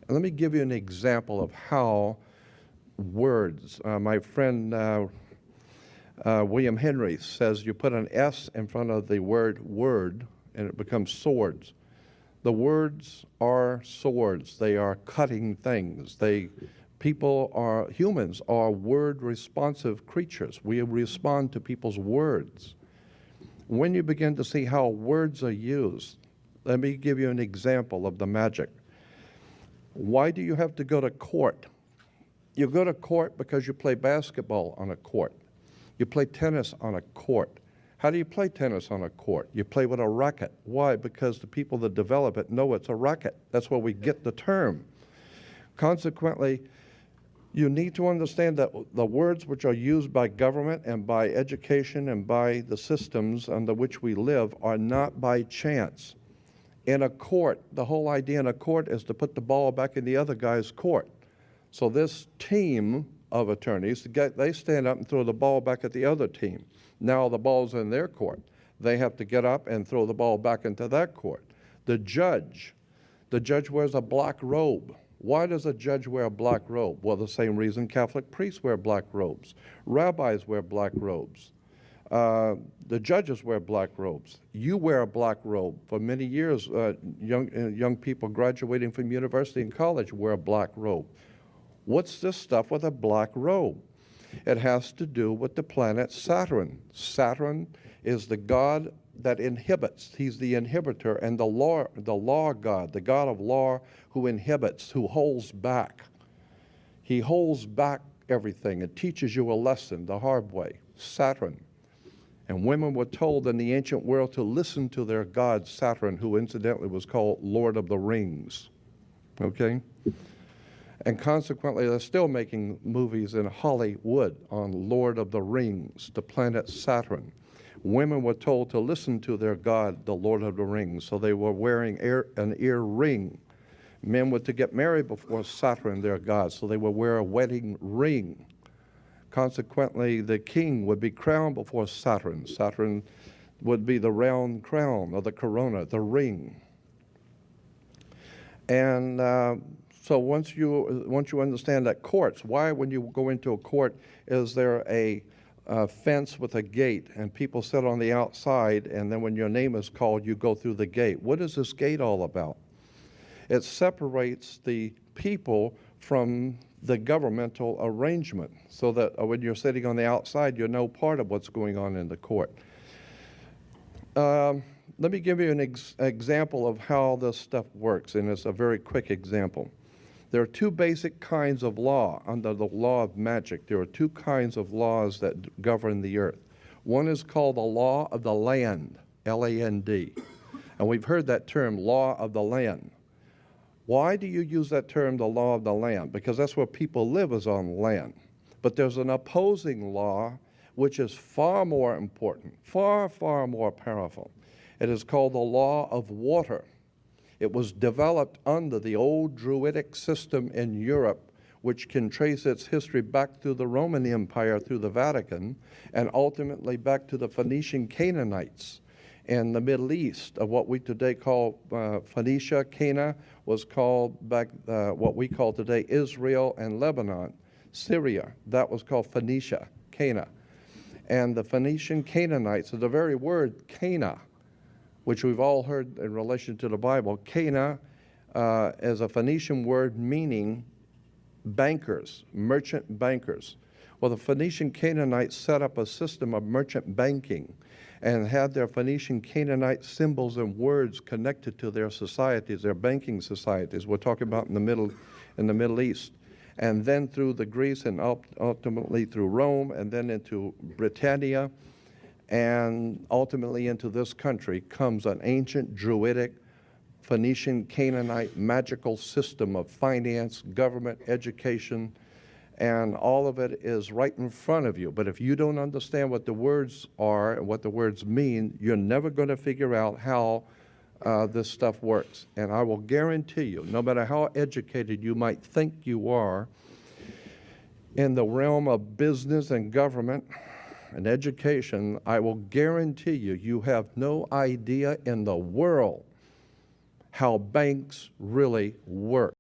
Let me give you an example of how words, my friend William Henry says you put an S in front of the word word and it becomes swords. The words are swords. They are cutting things. Humans are word responsive creatures. We respond to people's words. When you begin to see how words are used, let me give you an example of the magic. Why do you have to go to court? You go to court because you play basketball on a court. You play tennis on a court. How do you play tennis on a court? You play with a racket. Why? Because the people that develop it know it's a racket. That's where we get the term. Consequently, you need to understand that the words which are used by government and by education and by the systems under which we live are not by chance. In a court, the whole idea in a court is to put the ball back in the other guy's court. So this team of attorneys, they stand up and throw the ball back at the other team. Now the ball's in their court. They have to get up and throw the ball back into that court. The judge wears a black robe. Why does a judge wear a black robe? Well, the same reason Catholic priests wear black robes. Rabbis wear black robes. The judges wear black robes. You wear a black robe. For many years, young people graduating from university and college wear a black robe. What's this stuff with a black robe? It has to do with the planet Saturn. Saturn is the god that inhibits. He's the inhibitor and the law god, the god of law who inhibits, who holds back. He holds back everything and teaches you a lesson the hard way. Saturn. And women were told in the ancient world to listen to their god Saturn, who incidentally was called Lord of the Rings. Okay? And consequently, they're still making movies in Hollywood on Lord of the Rings, the planet Saturn. Women were told to listen to their god, the Lord of the Rings, so they were wearing an ear ring. Men were to get married before Saturn, their god, so they would wear a wedding ring. Consequently, the king would be crowned before Saturn. Saturn would be the round crown or the corona, the ring. And so once you understand that courts, why when you go into a court is there a fence with a gate and people sit on the outside, and then when your name is called, you go through the gate? What is this gate all about? It separates the people from the governmental arrangement so that when you're sitting on the outside, you're no part of what's going on in the court. Let me give you an example of how this stuff works, and it's a very quick example. There are two basic kinds of law under the law of magic. There are two kinds of laws that govern the earth. One is called the law of the land, L-A-N-D. And we've heard that term, law of the land. Why do you use that term, the law of the land? Because that's where people live, is on land. But there's an opposing law which is far more important, far, far more powerful. It is called the law of water. It was developed under the old Druidic system in Europe, which can trace its history back through the Roman Empire, through the Vatican, and ultimately back to the Phoenician Canaanites in the Middle East, of what we today call Phoenicia. Cana was called back what we call today Israel and Lebanon. Syria, that was called Phoenicia, Cana. And the Phoenician Canaanites, so the very word Cana, which we've all heard in relation to the Bible, Cana is a Phoenician word meaning bankers, merchant bankers. Well, the Phoenician Canaanites set up a system of merchant banking and had their Phoenician Canaanite symbols and words connected to their societies, their banking societies. We're talking about in the Middle East. And then through the Greece and ultimately through Rome and then into Britannia and ultimately into this country comes an ancient Druidic Phoenician Canaanite magical system of finance, government, education, and all of it is right in front of you. But if you don't understand what the words are and what the words mean, you're never going to figure out how this stuff works. And I will guarantee you, no matter how educated you might think you are in the realm of business and government and education, I will guarantee you, you have no idea in the world how banks really work.